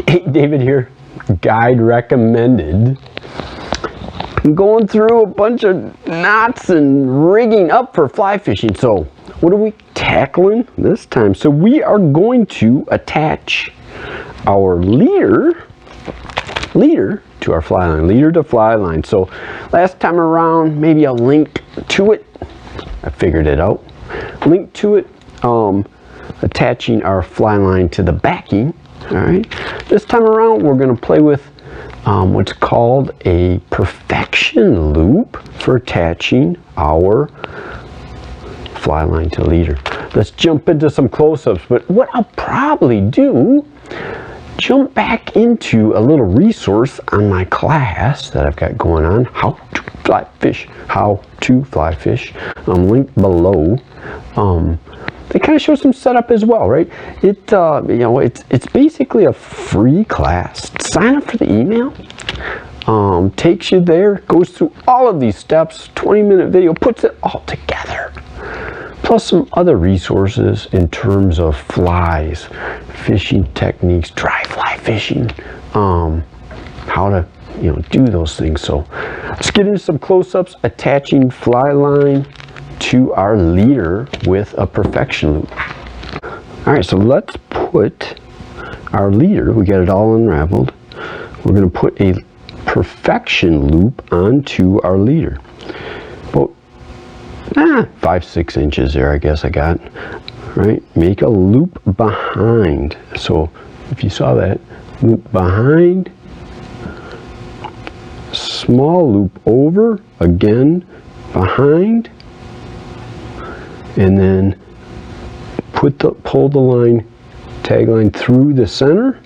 Hey, David here, guide recommended. I'm going through a bunch of knots and rigging up for fly fishing. So what are we tackling this time? So we are going to attach our leader to our fly line, leader to fly line. So last time around, maybe a link to it. I figured it out. Link to it, attaching our fly line to the backing. All right. This time around, we're going to play with what's called a perfection loop for attaching our fly line to leader. Let's jump into some close-ups. But what I'll probably do, jump back into a little resource on my class that I've got going on, how to fly fish, linked below. They kind of show some setup as well, right? It's basically a free class. Sign up for the email. Takes you there, goes through all of these steps, 20-minute video, puts it all together. Plus some other resources in terms of flies, fishing techniques, dry fly fishing, how to do those things. So let's get into some close-ups, attaching fly line to our leader with a perfection loop. All right, so let's put our leader, we got it all unraveled. We're going to put a perfection loop onto our leader. About 5-6 inches there, I guess I got. Right, make a loop behind. So if you saw that, loop behind, small loop over, again behind, and then pull the line, tag line through the center,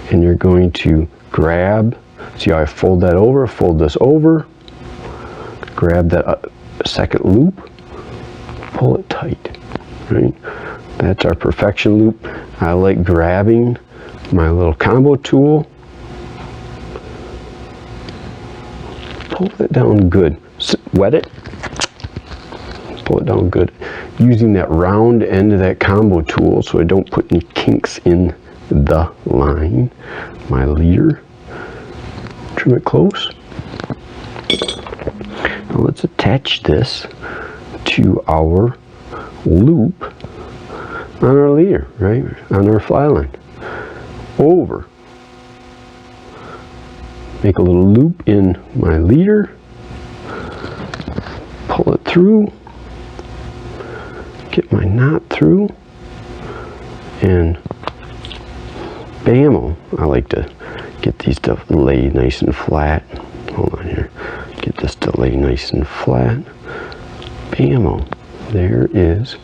and you're going to grab, see how I fold that over, fold this over, grab that second loop, pull it tight, right? That's our perfection loop. I like grabbing my little combo tool, pull it down good, wet it, pull it down good, using that round end of that combo tool so I don't put any kinks in the line. My leader, trim it close. Now let's attach this to our loop on our leader, right, on our fly line. Over, make a little loop in my leader, pull it through, get my knot through, and bam-o. I like to get these to lay nice and flat. Hold on here. Get this to lay nice and flat. Bam-o. There is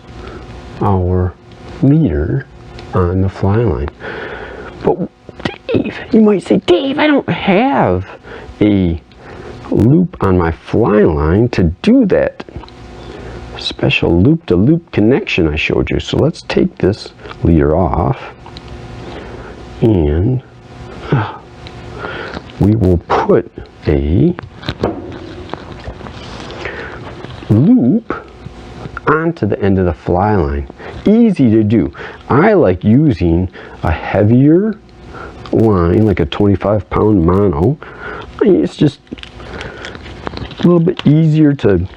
our leader on the fly line. But Dave, you might say, Dave, I don't have a loop on my fly line to do that special loop-to-loop connection I showed you. So let's take this leader off, and we will put a loop onto the end of the fly line. Easy to do. I like using a heavier line, like a 25-pound mono. It's just a little bit easier to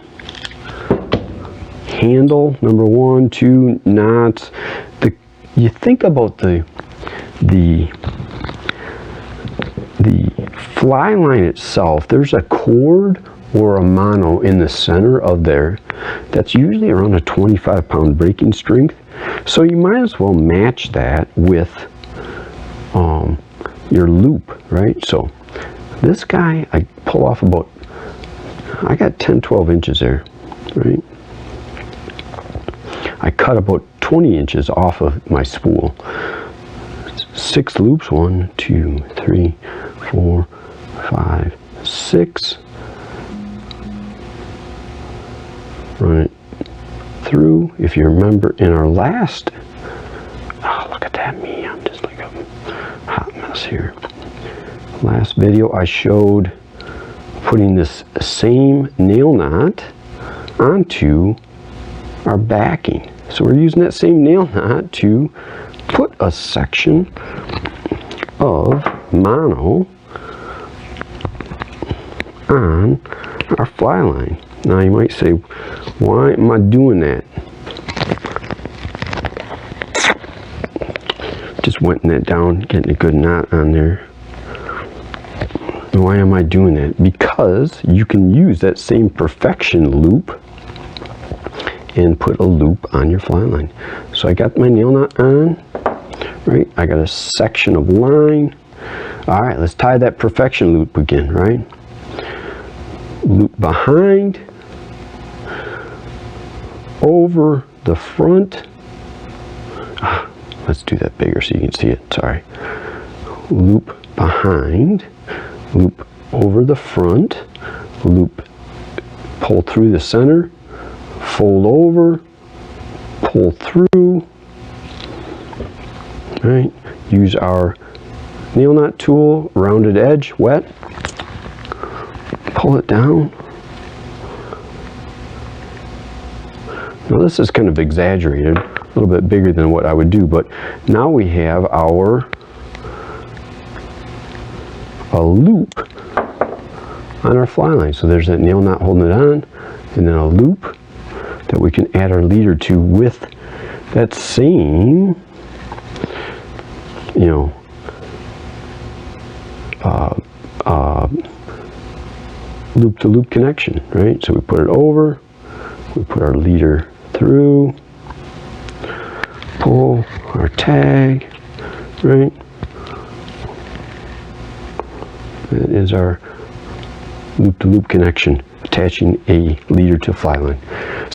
handle. Number 1, 2 knots. You think about the fly line itself. There's a cord or a mono in the center of there that's usually around a 25-pound breaking strength. So you might as well match that with your loop, right? So this guy, I pull off about, I got 10-12 inches there, right? I cut about 20 inches off of my spool. 6 loops, 1, 2, 3, 4, 5, 6. Run it through. If you remember in our last, oh, look at that, me, I'm just like a hot mess here. Last video I showed putting this same nail knot onto our backing. So we're using that same nail knot to put a section of mono on our fly line. Now you might say, why am I doing that? Just wetting that down, getting a good knot on there. Why am I doing that? Because you can use that same perfection loop and put a loop on your fly line. So I got my nail knot on, right? I got a section of line. All right, let's tie that perfection loop again, right? Loop behind, over the front. Let's do that bigger so you can see it, sorry. Loop behind, loop over the front, loop, pull through the center, fold over, pull through, right? Use our nail knot tool, rounded edge, wet, pull it down. Now this is kind of exaggerated, a little bit bigger than what I would do, but now we have a loop on our fly line. So there's that nail knot holding it on, and then a loop that we can add our leader to with that same, you know, loop-to-loop connection, right? So we put it over, we put our leader through, pull our tag, right? That is our loop-to-loop connection, attaching a leader to fly line.